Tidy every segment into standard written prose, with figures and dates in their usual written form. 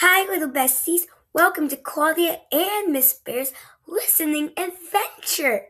Hi, little besties. Welcome to Claudia and Miss Bear's listening adventure.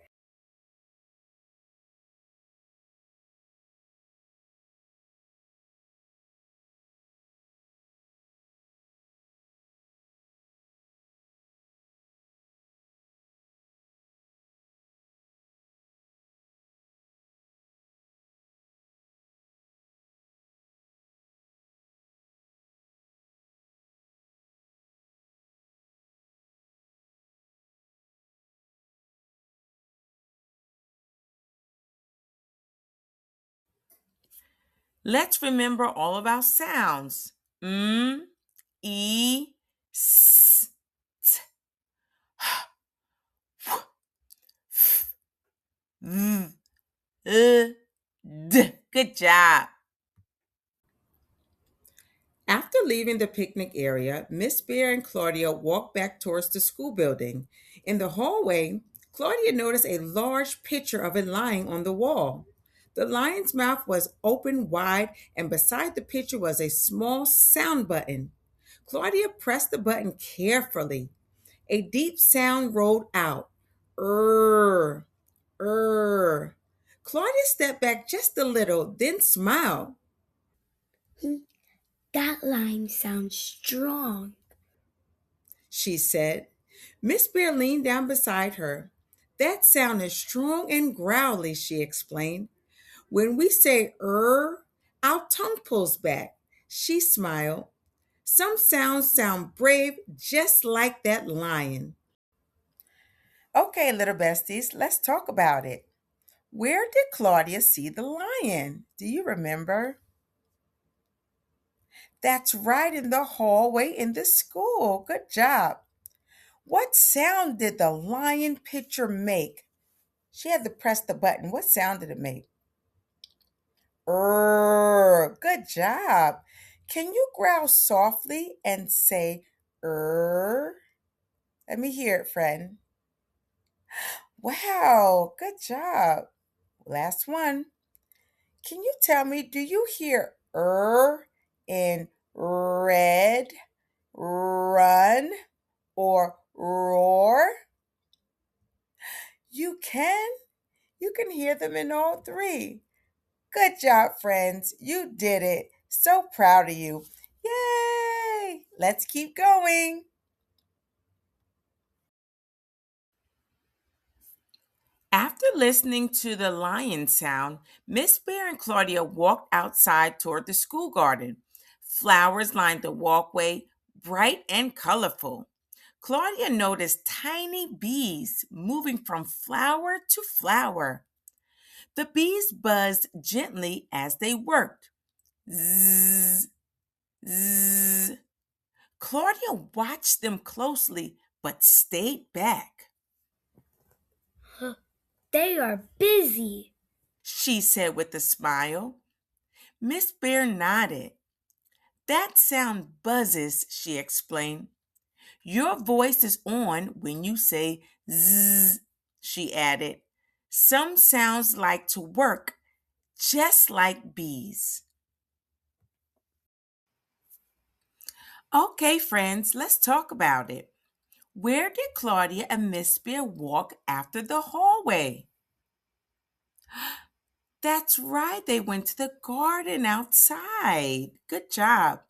Let's remember all of our sounds. E, S, T, V, D. Good job. After leaving the picnic area, Miss Bear and Claudia walked back towards the school building. In the hallway, Claudia noticed a large picture of it lying on the wall. The lion's mouth was open wide, and beside the picture was a small sound button. Claudia pressed the button carefully. A deep sound rolled out. Err, err. Claudia stepped back just a little, then smiled. That line sounds strong. She said. Miss Bear leaned down beside her. That sound is strong and growly, she explained. When we say our tongue pulls back. She smiled. Some sounds sound brave, just like that lion. Okay, little besties, let's talk about it. Where did Claudia see the lion? Do you remember? That's right, in the hallway in the school. Good job. What sound did the lion picture make? She had to press the button. What sound did it make? Good job. Can you growl softly and say er? Let me hear it, friend. Wow, good job. Last one. Can you tell me, do you hear in red, run, or roar? You can? You can hear them in all three. Good job, friends. You did it. So proud of you. Yay! Let's keep going. After listening to the lion sound, Miss Bear and Claudia walked outside toward the school garden. Flowers lined the walkway, bright and colorful. Claudia noticed tiny bees moving from flower to flower. The bees buzzed gently as they worked. Zzz, zzz. Claudia watched them closely but stayed back. Huh, they are busy. She said with a smile. Miss Bear nodded. That sound buzzes, she explained. Your voice is on when you say zzz, she added. Some sounds like to work, just like bees. Okay, friends, let's talk about it. Where did Claudia and Miss Bear walk after the hallway? That's right, they went to the garden outside. Good job.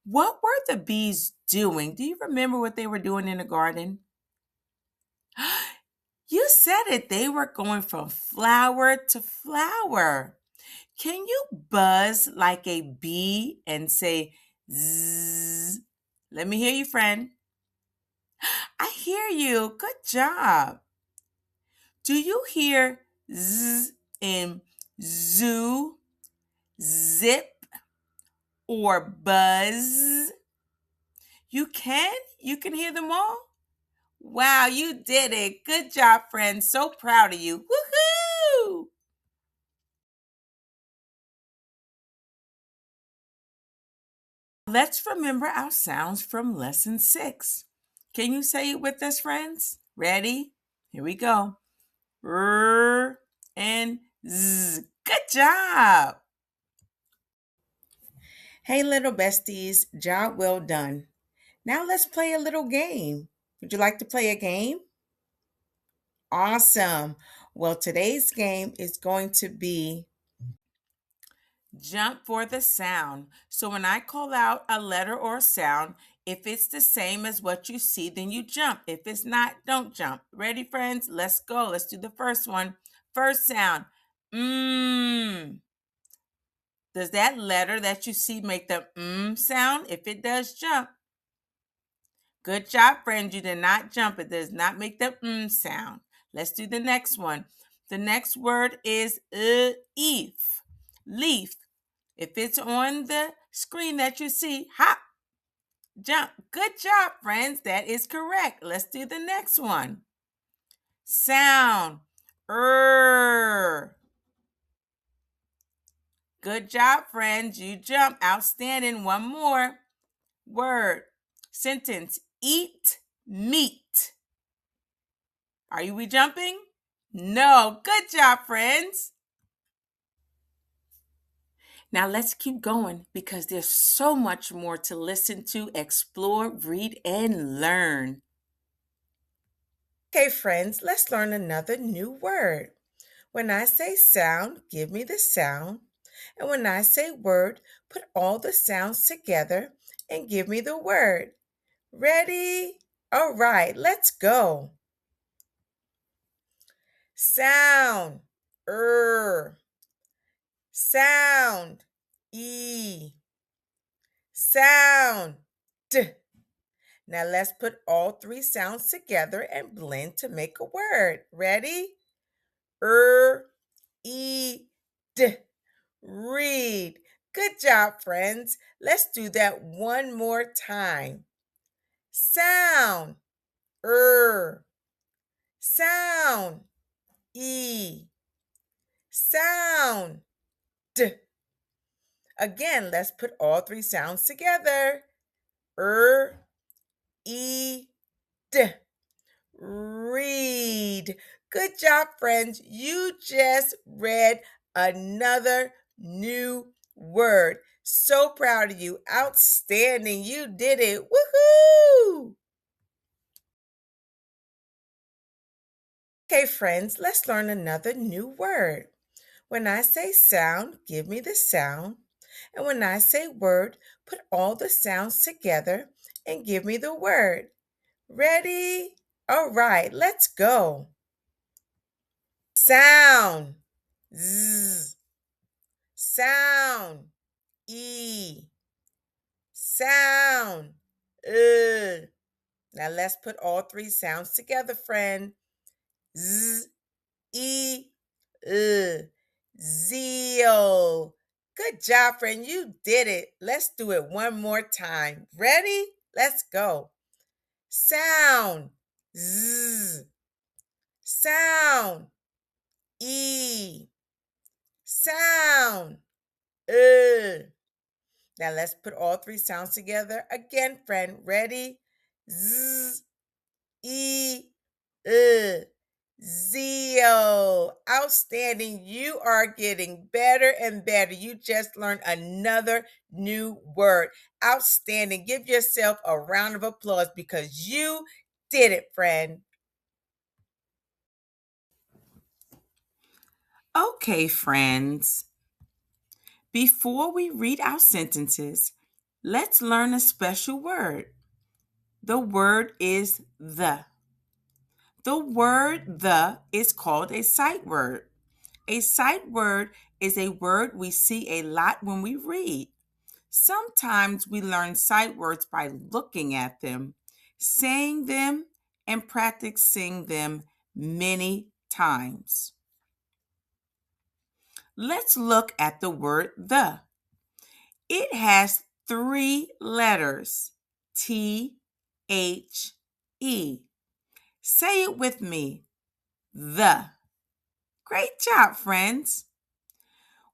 What were the bees doing? Do you remember what they were doing in the garden? You said it, they were going from flower to flower. Can you buzz like a bee and say zzz? Let me hear you, friend. I hear you. Good job. Do you hear zzz in zoo, zip, or buzz? You can? You can hear them all? Wow, you did it. Good job, friends. So proud of you. Woohoo! Let's remember our sounds from lesson 6. Can you say it with us, friends? Ready? Here we go. R and Z. Good job. Hey, little besties. Job well done. Now let's play a little game. Would you like to play a game? Awesome. Well, today's game is going to be jump for the sound. So when I call out a letter or a sound, if it's the same as what you see, then you jump. If it's not, don't jump. Ready, friends? Let's go. Let's do the first one. First sound. Mmm. Does that letter that you see make the sound? If it does, jump. Good job, friends. You did not jump. It does not make the sound. Let's do the next one. The next word is leaf. Leaf. If it's on the screen that you see, hop, jump. Good job, friends. That is correct. Let's do the next one. Sound. Good job, friends. You jump. Outstanding. One more word. Sentence. Eat meat. Are we jumping? No. Good job, friends. Now let's keep going because there's so much more to listen to, explore, read, and learn. Okay, friends, let's learn another new word. When I say sound, give me the sound. And when I say word, put all the sounds together and give me the word. Ready? All right, let's go. Sound. Sound. Sound. Now let's put all three sounds together and blend to make a word. Ready? E, D. Read. Good job, friends. Let's do that one more time. Sound. Sound. E. Sound. D. Again, let's put all three sounds together. E, D. Read. Good job, friends. You just read another new word. So proud of you. Outstanding. You did it. Woohoo! Okay, friends, let's learn another new word. When I say sound, give me the sound. And when I say word, put all the sounds together and give me the word. Ready? All right, let's go. Sound. Z. Sound. E. Sound. Now let's put all three sounds together, friend. Z. E. Zeal. Good job, friend. You did it. Let's do it one more time. Ready? Let's go. Sound. Z. Sound. E. Sound. Now let's put all three sounds together again, friend. Ready? Z, E, Zeal. Outstanding. You are getting better and better. You just learned another new word. Outstanding. Give yourself a round of applause because you did it, friend. Okay, friends. Before we read our sentences, let's learn a special word. The word is the. The word the is called a sight word. A sight word is a word we see a lot when we read. Sometimes we learn sight words by looking at them, saying them, and practicing them many times. Let's look at the word the. It has three letters, T, H, E. Say it with me, the. Great job, friends.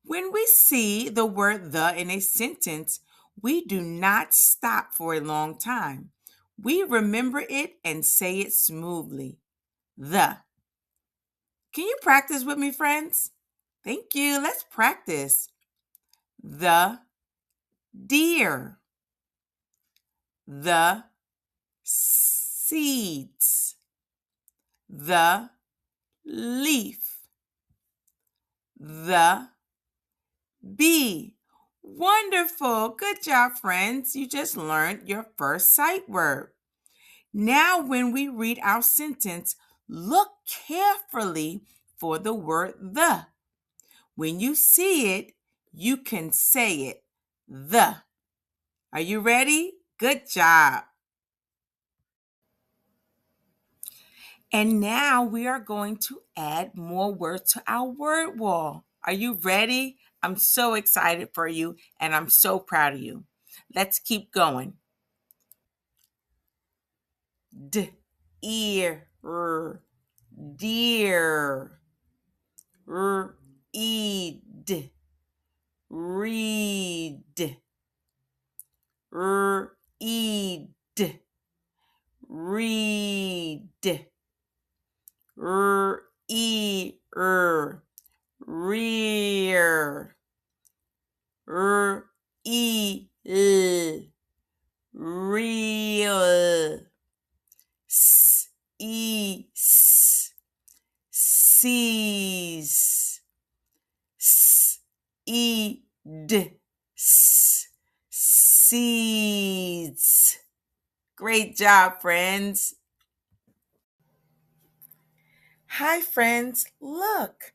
When we see the word the in a sentence, we do not stop for a long time. We remember it and say it smoothly. The. Can you practice with me, friends? Thank you. Let's practice. The deer. The seeds. The leaf. The bee. Wonderful. Good job, friends. You just learned your first sight word. Now, when we read our sentence, look carefully for the word the. When you see it, you can say it. The. Are you ready? Good job. And now we are going to add more words to our word wall. Are you ready? I'm so excited for you and I'm so proud of you. Let's keep going. Ear, deer, eed, read, eed, read, ear, rear, eel, real, sees, seed, seeds. Great job, friends. Hi, friends. Look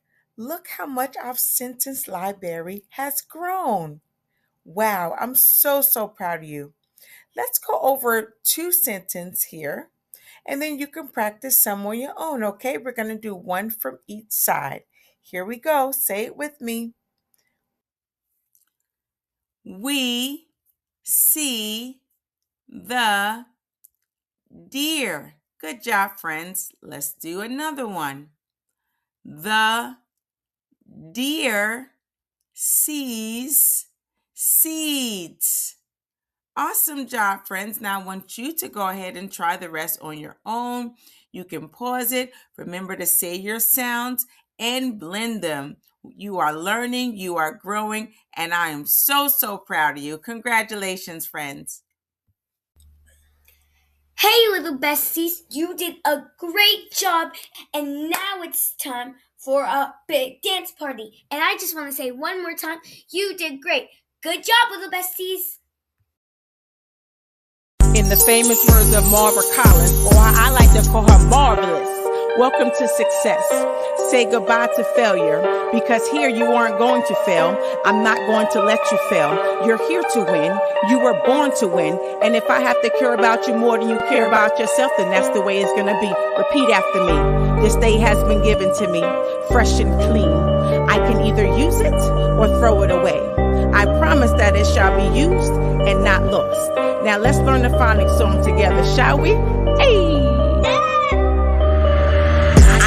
how much our sentence library has grown. Wow, I'm so proud of you. Let's go over 2 sentences here, and then you can practice some on your own, okay? We're going to do one from each side. Here we go. Say it with me. We see the deer. Good job, friends. Let's do another one. The deer sees seeds. Awesome job, friends. Now I want you to go ahead and try the rest on your own. You can pause it. Remember to say your sounds and blend them. You are learning, you are growing, and I am so proud of you. Congratulations, friends. Hey, little besties, you did a great job, and now it's time for a big dance party. And I just want to say one more time, you did great. Good job, little besties. In the famous words of Marva Collins, or I like to call her Marvelous, welcome to success. Say goodbye to failure, because here you aren't going to fail. I'm not going to let you fail. You're here to win. You were born to win. And if I have to care about you more than you care about yourself, then that's the way it's going to be. Repeat after me. This day has been given to me, fresh and clean. I can either use it or throw it away. I promise that it shall be used and not lost. Now let's learn the phonics song together, shall we? Hey!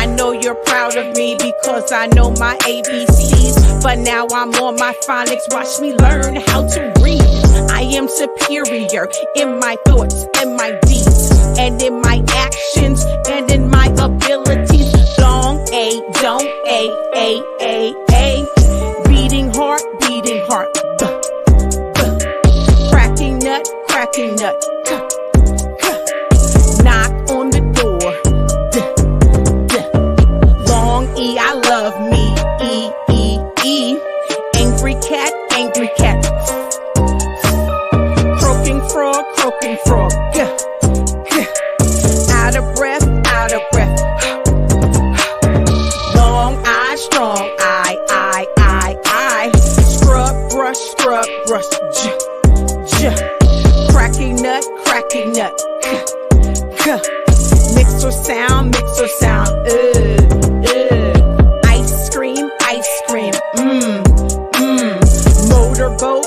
I know you're proud of me because I know my ABCs, but now I'm on my phonics. Watch me learn how to read. I am superior in my thoughts and my deeds, and in my actions and in my abilities. Long A, don't A. Beating heart, cracking nut, knock on the door, long E, I love me, E, angry cat, croaking frog, out of breath, long I, strong I, scrub, brush, cracking nut, mix or sound, ice cream, motorboat,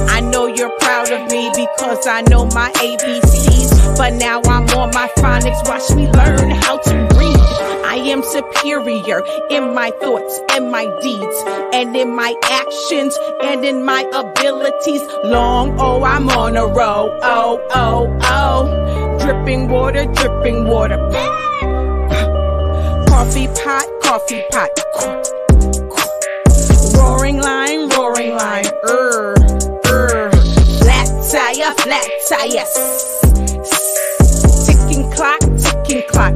I know you're proud of me because I know my ABCs, but now I'm on my phonics. Watch me learn how to read. I am superior in my thoughts and my deeds, and in my actions and in my abilities. Long O, I'm on a roll. Oh. Dripping water. Coffee pot. Roaring line. Flat tire. a flat tire. Ticking clock, ticking clock.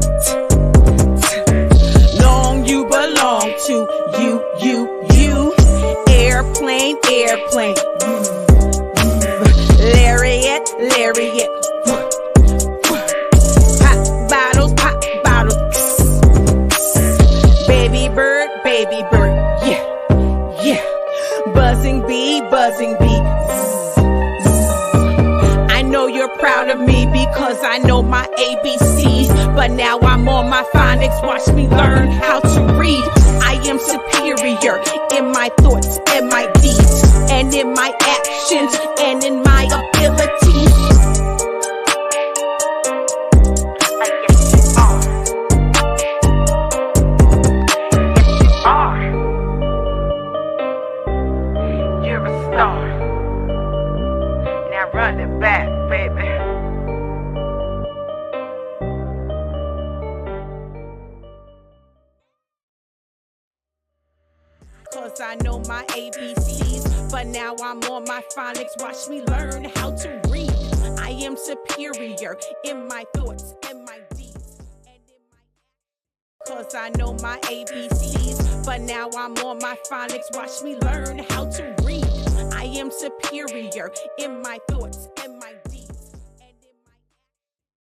Long you belong to you. Airplane, airplane. Lariat, lariat. Pop bottles. Baby bird, yeah. Buzzing bee. I know you're proud of me because I know my ABCs. But now I'm on my phonics, watch me learn how to read. I am superior in my thoughts and my deeds, and in my actions and in my abilities. Yes, you are. You're a star. Now run it back, baby. Cause I know my ABCs, but now I'm on my phonics, watch me learn how to read. I am superior in my thoughts and my deeds, and in my... Cause I know my ABCs, but now I'm on my phonics, watch me learn how to read. I am superior in my thoughts